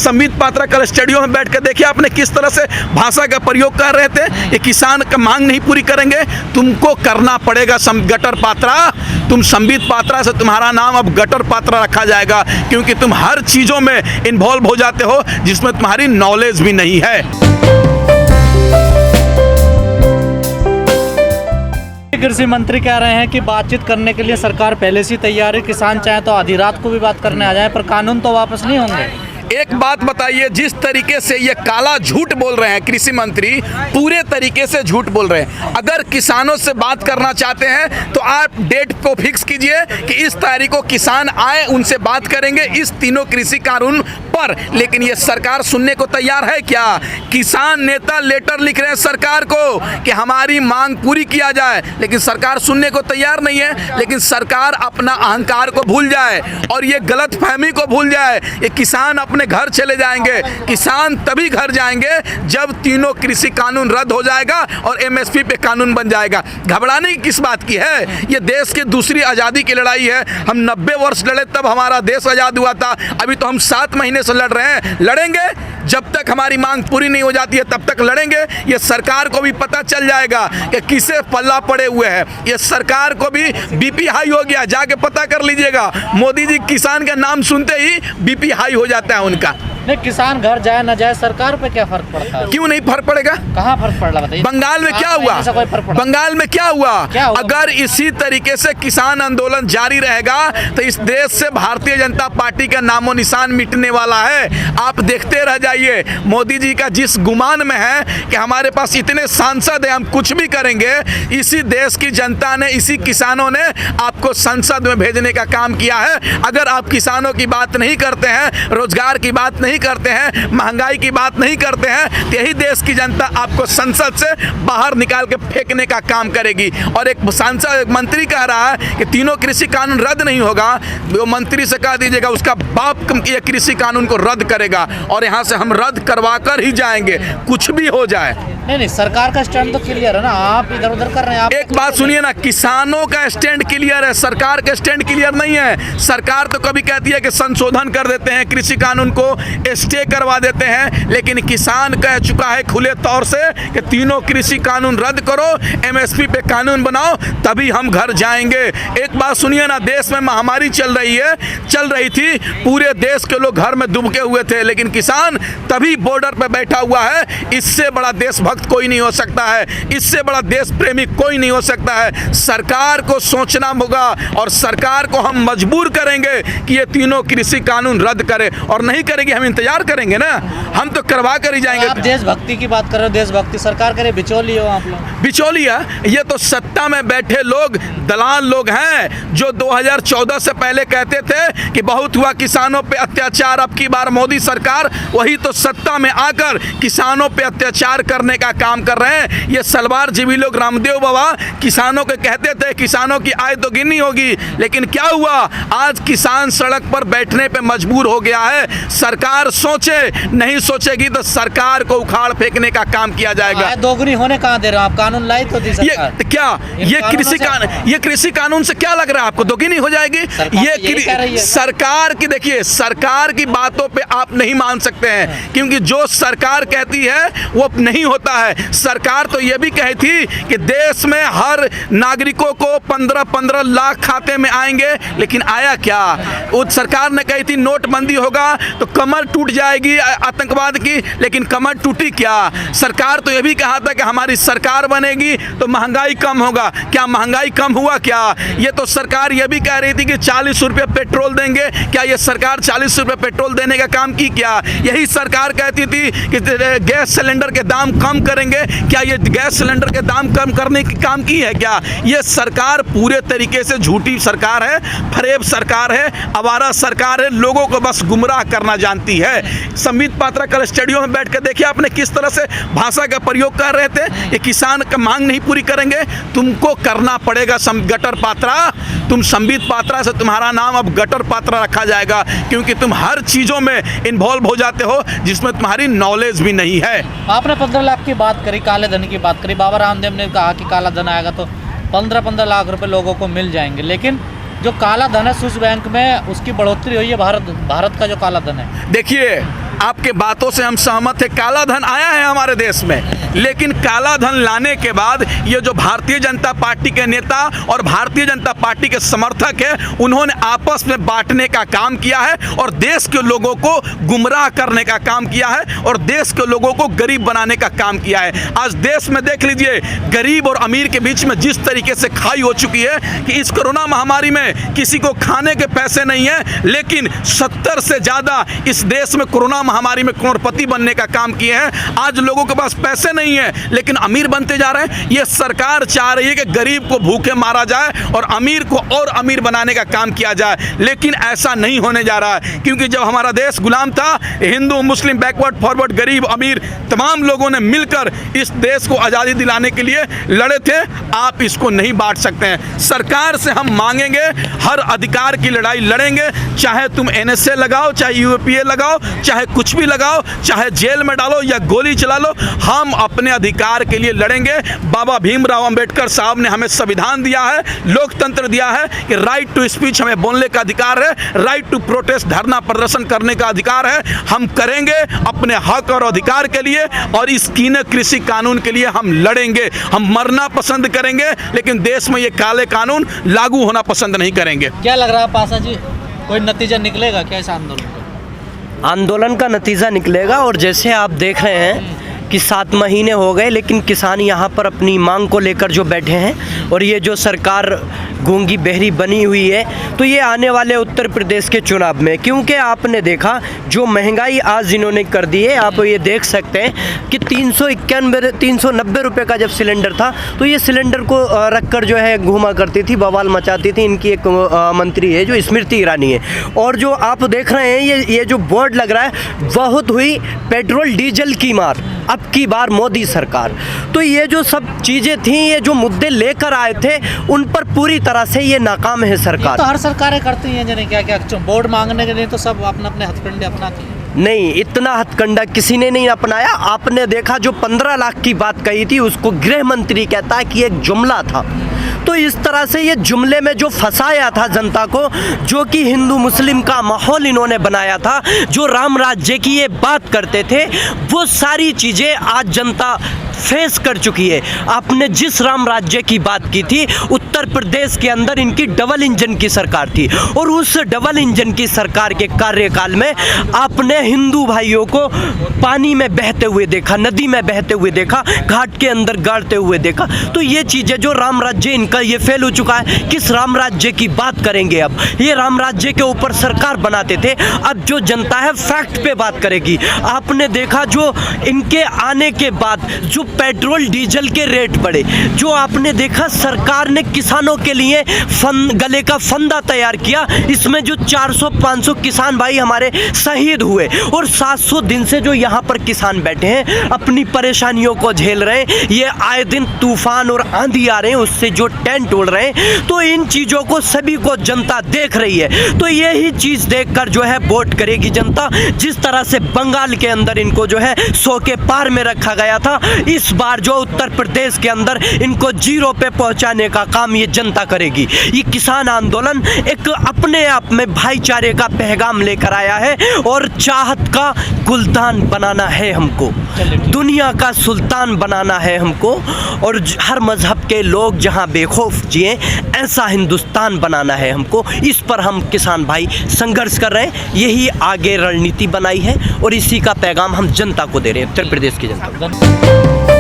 संबित पात्रा कल स्टूडियो में बैठ कर देखिए आपने किस तरह से भाषा का प्रयोग कर रहे थे। ये किसान का मांग नहीं पूरी करेंगे, तुमको करना पड़ेगा गटर पात्रा। तुम संबित पात्रा से तुम्हारा नाम अब गटर पात्रा रखा जाएगा, क्योंकि तुम हर चीज़ों में इन्वॉल्व हो जाते हो जिसमें तुम्हारी नॉलेज भी नहीं है। कृषि मंत्री कह रहे हैं कि बातचीत करने के लिए सरकार पहले से तैयार है, किसान चाहे तो आधी रात को भी बात करने आ जाए, पर कानून तो वापस नहीं होंगे। एक बात बताइए, जिस तरीके से ये काला झूठ बोल रहे हैं कृषि मंत्री, पूरे तरीके से झूठ बोल रहे हैं। अगर किसानों से बात करना चाहते हैं तो आप डेट को फिक्स कीजिए कि इस तारीख को किसान आए, उनसे बात करेंगे इस तीनों कृषि कानून पर। लेकिन ये सरकार सुनने को तैयार है क्या? किसान नेता लेटर लिख रहे हैं सरकार को कि हमारी मांग पूरी किया जाए, लेकिन सरकार सुनने को तैयार नहीं है। लेकिन सरकार अपना अहंकार को भूल जाए और ये गलतफहमी को भूल जाए। ये किसान अपने घर चले जाएंगे। किसान तभी घर जाएंगे जब तीनों कृषि कानून रद्द हो जाएगा और एमएसपी पे कानून बन जाएगा। घबराने की किस बात की है? ये देश की दूसरी आज़ादी की लड़ाई है। हम 90 वर्ष लड़े तब हमारा देश आज़ाद हुआ था। अभी तो हम 7 महीने से लड़ रहे हैं। लड़ेंगे जब तक हमारी मांग पूरी नहीं हो जाती है, तब तक लड़ेंगे। ये सरकार को भी पता चल जाएगा कि किसे पल्ला पड़े हुए हैं। ये सरकार को भी बीपी हाई हो गया, जाके पता कर लीजिएगा। मोदी जी किसान का नाम सुनते ही बीपी हाई हो जाता है उनका। नहीं, किसान घर जाए ना जाए, सरकार पे क्या फर्क पड़ता है? क्यों नहीं फर्क पड़ेगा? कहाँ फर्क पड़ रहा बताइए? बंगाल में क्या हुआ? बंगाल में क्या हुआ? अगर इसी तरीके से किसान आंदोलन जारी रहेगा तो इस देश से भारतीय जनता पार्टी का नामो निशान मिटने वाला है। आप देखते रह जाइए। मोदी जी का जिस गुमान में है कि हमारे पास इतने सांसद हैं, हम कुछ भी करेंगे, इसी देश की जनता ने, इसी किसानों ने आपको संसद में भेजने का काम किया है। अगर आप किसानों की बात नहीं करते हैं, रोजगार की बात नहीं करते हैं, महंगाई की बात नहीं करते हैं, यही देश की जनता आपको संसद से बाहर निकाल के फेंकने का काम करेगी। और एक सांसद मंत्री कह रहा है कि तीनों कृषि कानून रद्द नहीं होगा, वो मंत्री से कह दीजिएगा उसका बाप ये कृषि कानून को रद्द करेगा और यहाँ से हम रद्द करवा कर ही जाएंगे, कुछ भी हो जाए। नहीं, सरकार का स्टैंड तो क्लियर है ना, आप इधर उधर कर रहे हैं। आप एक बात सुनिए ना, किसानों का स्टैंड क्लियर है, सरकार का स्टैंड क्लियर नहीं है। सरकार तो कभी कहती है कि संशोधन कर देते हैं, कृषि कानून को स्टे करवा देते हैं, लेकिन किसान कह चुका है खुले तौर से कि तीनों कृषि कानून रद्द करो, एमएसपी पे कानून बनाओ, तभी हम घर जाएंगे। एक बात सुनिए ना, देश में महामारी चल रही थी, पूरे देश के लोग घर में दुबके हुए थे, लेकिन किसान तभी बॉर्डर पे बैठा हुआ है। इससे बड़ा देशभक्त कोई नहीं हो सकता है, इससे बड़ा देश प्रेमी कोई नहीं हो सकता है। सरकार को सोचना होगा और सरकार को हम मजबूर करेंगे कि ये तीनों कृषि कानून रद्द करे, और नहीं करेगी हम इंतजार करेंगे ना, हम तो करवा कर ही जाएंगे। आप देशभक्ति की बात कर रहे हो, देशभक्ति सरकार करे बिचौली हो आप लोग। बिचौलिया ये तो सत्ता में बैठे लोग, दलाल लोग हैं, जो 2014 से पहले कहते थे कि बहुत हुआ किसानों पे अत्याचार, अब की बार मोदी सरकार वही तो सत्ता में आकर किसानों पे अत्याचार करने का काम कर रहे हैं। ये सलवार जीवी लोग, रामदेव बाबा किसानों के कहते थे किसानों की आय तो गिनी होगी, लेकिन क्या हुआ? आज किसान सड़क पर बैठने पे मजबूर हो गया है। सरकार सोचे, नहीं सोचेगी तो सरकार को उखाड़ फेंकने का काम किया जाएगा। दोगुनी होने कहाँ दे रहे हो आप? कानून लाई तो थी सरकार। ये कृषि कानून से क्या लग रहा है आपको? दोगुनी हो जाएगी? ये सरकार की, देखिए सरकार की बातों पे आप नहीं मान सकते हैं, क्योंकि जो सरकार कहती है वो नहीं होता है। सरकार तो ये भी कही थी कि देश में हर नागरिकों को 15-15 लाख खाते में आएंगे, लेकिन आया क्या? उस सरकार ने कही थी नोटबंदी होगा तो कमर टूट जाएगी आतंकवाद की, लेकिन कमर टूटी क्या? सरकार तो ये भी कहा था कि हमारी सरकार बनेगी तो महंगाई कम होगा। क्या महंगाई कम हुआ क्या? ये तो सरकार ये भी कह रही थी कि 40 रुपये पेट्रोल देंगे। क्या ये सरकार 40 रुपये पेट्रोल देने का काम की क्या? यही सरकार कहती थी कि गैस सिलेंडर के दाम कम करेंगे। क्या ये गैस सिलेंडर के दाम कम करने की काम की है क्या? ये सरकार पूरे तरीके से झूठी सरकार है, फरेब सरकार है, आवारा सरकार है, लोगों को बस गुमराह करना जानती है। संबित पात्रा कल स्टूडियो में बैठ कर देखिए आपने किस तरह से भाषा का प्रयोग कर रहे थे। ये किसान का मांग नहीं पूरी करेंगे, तुमको करना पड़ेगा गटर पात्रा। तुम संबित पात्रा से तुम्हारा नाम अब गटर पात्रा रखा जाएगा, क्योंकि तुम हर चीज़ों में इन्वॉल्व हो जाते हो जिसमें तुम्हारी नॉलेज भी नहीं है। आपने 15 लाख की बात करी, काले धन की बात करी। बाबा रामदेव ने कहा कि काला धन आएगा तो 15-15 लाख रुपए लोगों को मिल जाएंगे, लेकिन जो काला धन है स्विस बैंक में उसकी बढ़ोतरी हुई है। भारत का जो काला धन है, देखिए आपके बातों से हम सहमत है, काला धन आया है हमारे देश में, लेकिन काला धन लाने के बाद ये जो भारतीय जनता पार्टी के नेता और भारतीय जनता पार्टी के समर्थक है, उन्होंने आपस में बांटने का काम किया है और देश के लोगों को गुमराह करने का काम किया है और देश के लोगों को गरीब बनाने का काम किया है। आज देश में देख लीजिए, गरीब और अमीर के बीच में जिस तरीके से खाई हो चुकी है कि इस कोरोना महामारी में किसी को खाने के पैसे नहीं है, लेकिन 70 से ज़्यादा इस देश में कोरोना महामारी में करोड़पति बनने का काम किए हैं। आज लोगों के पास पैसे नहीं है लेकिन अमीर बनते जा रहे हैं। ये सरकार चाह रही है कि गरीब को भूखे मारा जाए और अमीर को और अमीर बनाने का काम किया जाए, लेकिन ऐसा नहीं होने जा रहा है, क्योंकि जब हमारा देश गुलाम था, हिंदू मुस्लिम बैकवर्ड फॉरवर्ड गरीब अमीर तमाम लोगों ने मिलकर इस देश को आज़ादी दिलाने के लिए लड़े थे। आप इसको नहीं बांट सकते हैं। सरकार से हम मांगेंगे, हर अधिकार की लड़ाई लड़ेंगे, चाहे तुम NSA लगाओ, चाहे UAPA लगाओ, चाहे कुछ भी लगाओ, चाहे जेल में डालो या गोली चला लो, हम अपने अधिकार के लिए लड़ेंगे। बाबा भीमराव अंबेडकर साहब ने हमें संविधान दिया है, लोकतंत्र दिया है कि राइट टू स्पीच, हमें बोलने का अधिकार है, राइट टू प्रोटेस्ट, धरना प्रदर्शन करने का अधिकार है। हम करेंगे अपने हक और अधिकार के लिए, और इस कीने कृषि कानून के लिए हम लड़ेंगे। हम मरना पसंद करेंगे लेकिन देश में ये काले कानून लागू होना पसंद नहीं करेंगे। क्या लग रहा है पासा जी, कोई नतीजा निकलेगा क्या इस आंदोलन का? आंदोलन का नतीजा निकलेगा, और जैसे आप देख रहे हैं कि 7 महीने हो गए लेकिन किसान यहाँ पर अपनी मांग को लेकर जो बैठे हैं, और ये जो सरकार गूंगी बहरी बनी हुई है, तो ये आने वाले उत्तर प्रदेश के चुनाव में, क्योंकि आपने देखा जो महंगाई आज इन्होंने कर दी है, आप ये देख सकते हैं कि 390 रुपये का जब सिलेंडर था, तो ये सिलेंडर को रखकर जो है घूमा करती थी, बवाल मचाती थी। इनकी एक मंत्री है जो स्मृति ईरानी है, और जो आप देख रहे हैं ये जो बोर्ड लग रहा है, बहुत हुई पेट्रोल डीजल की मार, अब की बार मोदी सरकार। तो ये जो सब चीज़ें थी, ये जो मुद्दे लेकर आए थे, उन पर पूरी तरह से ये नाकाम है सरकार। तो हर सरकारें करती हैं जिन्हें क्या क्या वोट मांगने के लिए, तो सब अपने अपने हथकंडे अपनाती हैं। नहीं, इतना हथकंडा किसी ने नहीं अपनाया। आपने देखा जो 15 लाख की बात कही थी, उसको गृह मंत्री कहता है कि एक जुमला था। तो इस तरह से ये जुमले में जो फंसाया था जनता को, जो कि हिंदू मुस्लिम का माहौल इन्होंने बनाया था, जो राम राज्य की ये बात करते थे, वो सारी चीज़ें आज जनता फेस कर चुकी है। आपने जिस राम राज्य की बात की थी, उत्तर प्रदेश के अंदर इनकी डबल इंजन की सरकार थी, और उस डबल इंजन की सरकार के कार्यकाल में आपने हिंदू भाइयों को पानी में बहते हुए देखा, नदी में बहते हुए देखा, घाट के अंदर गाड़ते हुए देखा। तो ये चीज़ें जो राम राज्य इनका ये फेल हो चुका है। किस राम राज्य की बात करेंगे अब? ये राम राज्य के ऊपर सरकार बनाते थे, अब जो जनता है फैक्ट पे बात करेगी। आपने देखा जो इनके आने के बाद जो पेट्रोल डीजल के रेट बढ़े, जो आपने देखा सरकार ने किसानों के लिए गले का फंदा तैयार किया, इसमें जो 400-500 किसान भाई हमारे शहीद हुए, और 700 दिन से जो यहाँ पर किसान बैठे हैं अपनी परेशानियों को झेल रहे हैं। ये आए दिन तूफान और आंधी आ रहे हैं, उससे जो टेंट उड़ रहे हैं, तो इन चीज़ों को सभी को जनता देख रही है। तो यही चीज़ देखकर जो है वोट करेगी जनता। जिस तरह से बंगाल के अंदर इनको जो है 100 के पार में रखा गया था, इस बार जो उत्तर प्रदेश के अंदर इनको 0 पे पहुंचाने का काम ये जनता करेगी। ये किसान आंदोलन एक अपने आप में भाईचारे का पैगाम लेकर आया है, और चाहत का गुलदान बनाना है हमको, दुनिया का सुल्तान बनाना है हमको, और हर मजहब के लोग जहां बेखौफ जिए ऐसा हिंदुस्तान बनाना है हमको। इस पर हम किसान भाई संघर्ष कर रहे हैं, यही आगे रणनीति बनाई है, और इसी का पैगाम हम जनता को दे रहे हैं, उत्तर प्रदेश की जनता को।